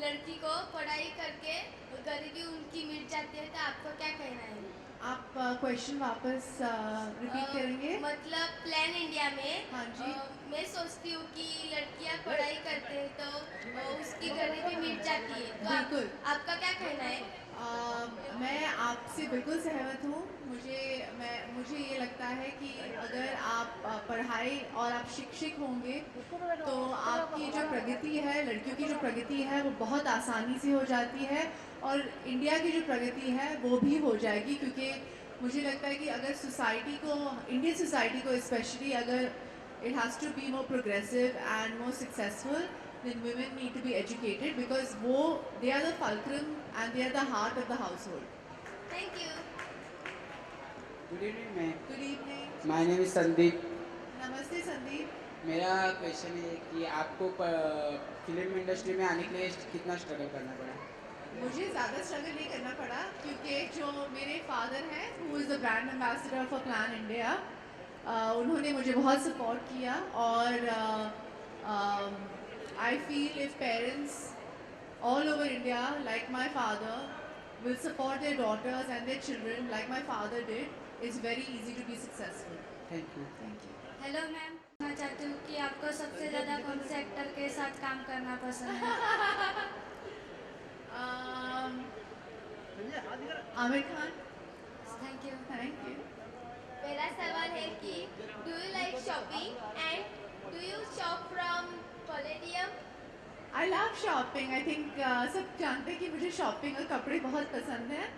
लड़की को पढ़ाई करके गरीबी उनकी मिट जाती है, तो आपको क्या कहना है? आप क्वेश्चन वापस रिपीट करेंगे? मतलब प्लान इंडिया में हाँ जी। मैं सोचती हूँ कि लड़कियाँ पढ़ाई करते हैं तो उसकी गरीबी मिट जाती है, तो बिल्कुल। आपका क्या कहना है? मैं आपसे बिल्कुल सहमत हूँ। मुझे ये लगता है कि अगर आप पढ़ाई और आप शिक्षित होंगे तो आपकी जो प्रगति है, लड़कियों की जो प्रगति है वो बहुत आसानी से हो जाती है, और इंडिया की जो प्रगति है वो भी हो जाएगी, क्योंकि मुझे लगता है कि अगर सोसाइटी को, इंडियन सोसाइटी को स्पेशली, अगर it has to be more progressive and more successful, then women need to be educated, because they are the fulcrum and they are the heart of the household. Thank you. Good evening ma'am. Good evening. My name is Sandeep. Namaste Sandeep. मेरा question है कि आपको film industry में आने के लिए कितना struggle करना पड़ा? मुझे ज़्यादा स्ट्रगल नहीं करना पड़ा, क्योंकि जो मेरे फादर हैं, who is the brand ambassador for plan India, उन्होंने मुझे बहुत सपोर्ट किया, और I feel if parents all over India, like my father, will support their daughters and their children like my father did, it's very easy to be successful. Thank you. Thank you. Hello ma'am, मैं चाहती हूँ कि आपको सबसे ज़्यादा कौन से actor के साथ काम करना पसंद है? um, Amir Khan. Thank you. Thank you. मेरा सवाल है कि do you like shopping and do you shop from Palladium? I love shopping. I think सब जानते हैं कि मुझे शॉपिंग और कपड़े बहुत पसंद हैं,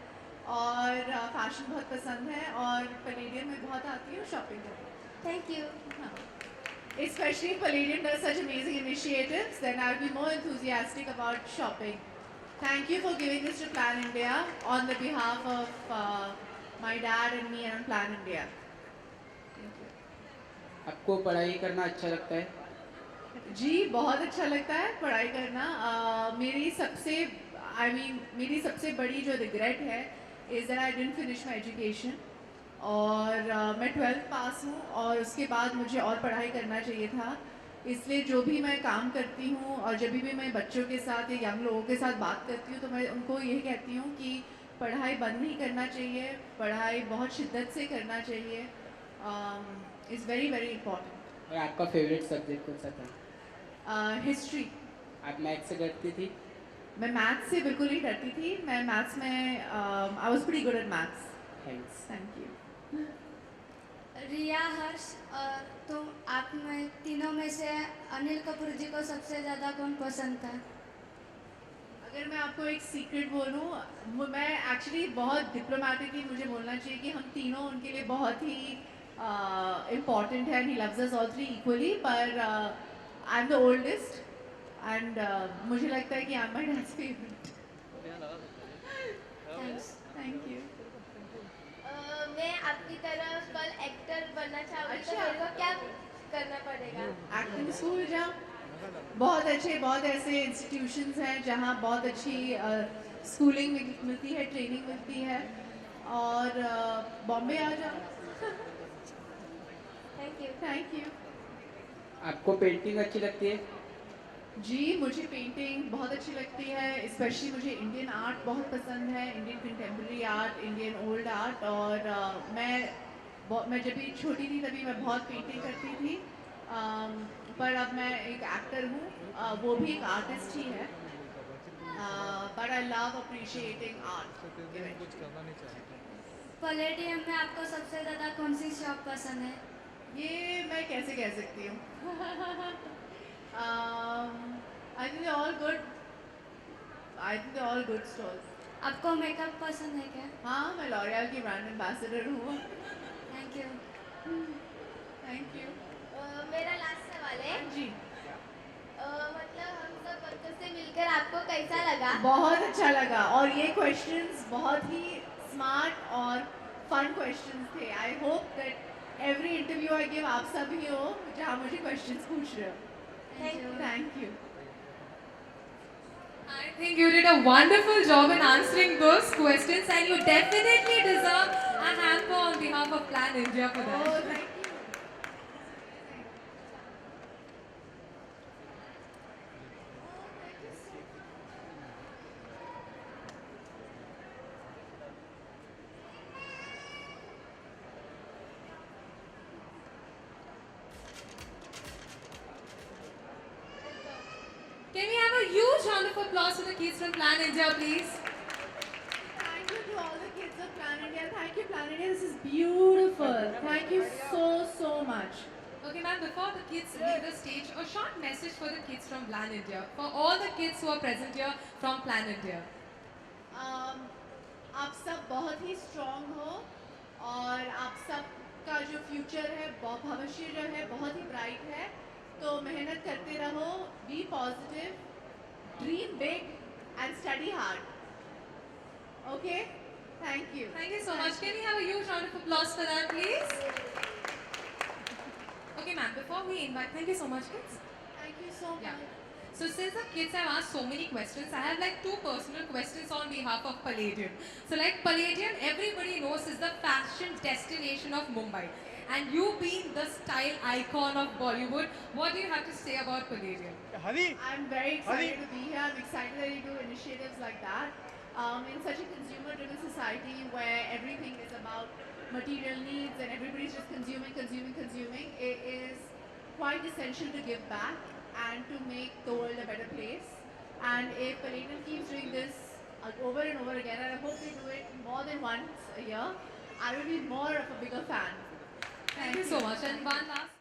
और फैशन बहुत पसंद है, और पलेडियम में बहुत आती हूँ शॉपिंग करने। Thank you. हाँ. Especially if Palladium does such amazing initiatives, then I'll be more enthusiastic about shopping. Thank you for giving this to Plan India on the behalf of my dad and me and Plan India. Thank you. आपको पढ़ाई करना अच्छा लगता है? जी, बहुत अच्छा लगता है पढ़ाई करना। मेरी सबसे बड़ी जो रिग्रेट है is that I didn't finish my education, और मैं 12th पास हूँ, और उसके बाद मुझे और पढ़ाई करना चाहिए था। इसलिए जो भी मैं काम करती हूँ, और जब भी मैं बच्चों के साथ या यंग लोगों के साथ बात करती हूँ, तो मैं उनको यही कहती हूँ कि पढ़ाई बंद नहीं करना चाहिए, पढ़ाई बहुत शिद्दत से करना चाहिए। Is very very important. और आपका फेवरेट सब्जेक्ट कौन सा था? हिस्ट्री। आप मैथ से डरती थी? मैं मैथ्स से बिल्कुल नहीं डरती थी। मैं मैथ्स में I was pretty good at maths. Thanks. Thank you. Riya, Harsh और तुम, आप में तीनों में से अनिल कपूर जी को सबसे ज़्यादा कौन पसंद था? अगर मैं आपको एक सीक्रेट बोलूँ, मैं एक्चुअली बहुत डिप्लोमेटिकली मुझे बोलना चाहिए कि हम तीनों उनके लिए बहुत ही इम्पॉर्टेंट है, he loves us all three equally, पर I am the oldest, and मुझे लगता है कि I am my dad's favourite. Thanks. Thank you. मैं आपकी तरह कल एक्टर बनना चाहूँगी, तो अच्छा। मेरे को क्या करना पड़ेगा? एक्टिंग स्कूल जाओ। बहुत ऐसे इंस्टीट्यूशंस हैं जहाँ बहुत अच्छी स्कूलिंग मिलती है, ट्रेनिंग मिलती है, और बॉम्बे आ जाओ। Thank you. Thank you. आपको पेंटिंग अच्छी लगती है? जी, मुझे पेंटिंग बहुत अच्छी लगती है, स्पेशली मुझे इंडियन आर्ट बहुत पसंद है, Indian contemporary art, Indian old art, और मैं जब भी छोटी थी तभी मैं बहुत पेंटिंग करती थी, पर अब मैं एक एक्टर हूँ, वो भी एक आर्टिस्ट ही है, but I love appreciating art. Palladium में आपको सबसे ज़्यादा कौन सी शॉप पसंद है? ये मैं कैसे कह सकती हूँ? I think all good. I think all good stalls. आपको मेकअप पसंद है क्या? हाँ, मैं लॉरियल की ब्रांड एम्बेसडर हूँ। Thank you. Thank you. मेरा लास्ट सवाल है। हाँ जी। मतलब हम सब बच्चों से मिलकर आपको कैसा लगा? बहुत अच्छा लगा, और ये क्वेश्चंस बहुत ही स्मार्ट और फन क्वेश्चंस थे। I hope that every interview I give आप सब ही हो जहाँ मुझे क्वेश्चंस पूछ रहे हो। Thank you. Thank you. I think you did a wonderful job in answering those questions, and you definitely deserve a hamper on behalf of Plan India for that. Oh, thank you. a huge round of applause for the kids from Plan India, please? Thank you to all the kids of Plan India. Thank you, Plan India. This is beautiful. Thank you so much. Okay, ma'am, before the kids leave the stage, a short message for the kids from Plan India. For all the kids who are present here from Plan India. आप सब बहुत ही strong हो और आप सब का जो future है भविष्य जो है बहुत ही ब्राइट है, तो मेहनत करते रहो, be positive, dream big and study hard. Okay, thank you. Thank you so much. Can we have a huge round of applause for that, please? Okay, ma'am, before we invite, thank you so much, kids. Thank you so Yeah. Much. So since the kids have asked so many questions, I have like 2 personal questions on behalf of Palladium. So like Palladium, everybody knows is the fashion destination of Mumbai. And you being the style icon of Bollywood, what do you have to say about Palladium? I'm very excited to be here. I'm excited that you do initiatives like that. In such a consumer-driven society where everything is about material needs and everybody's just consuming, it is quite essential to give back and to make the world a better place. And if Palladium keeps doing this over and over again, and I hope they do it more than once a year, I will be more of a bigger fan. Thank you so much. And one last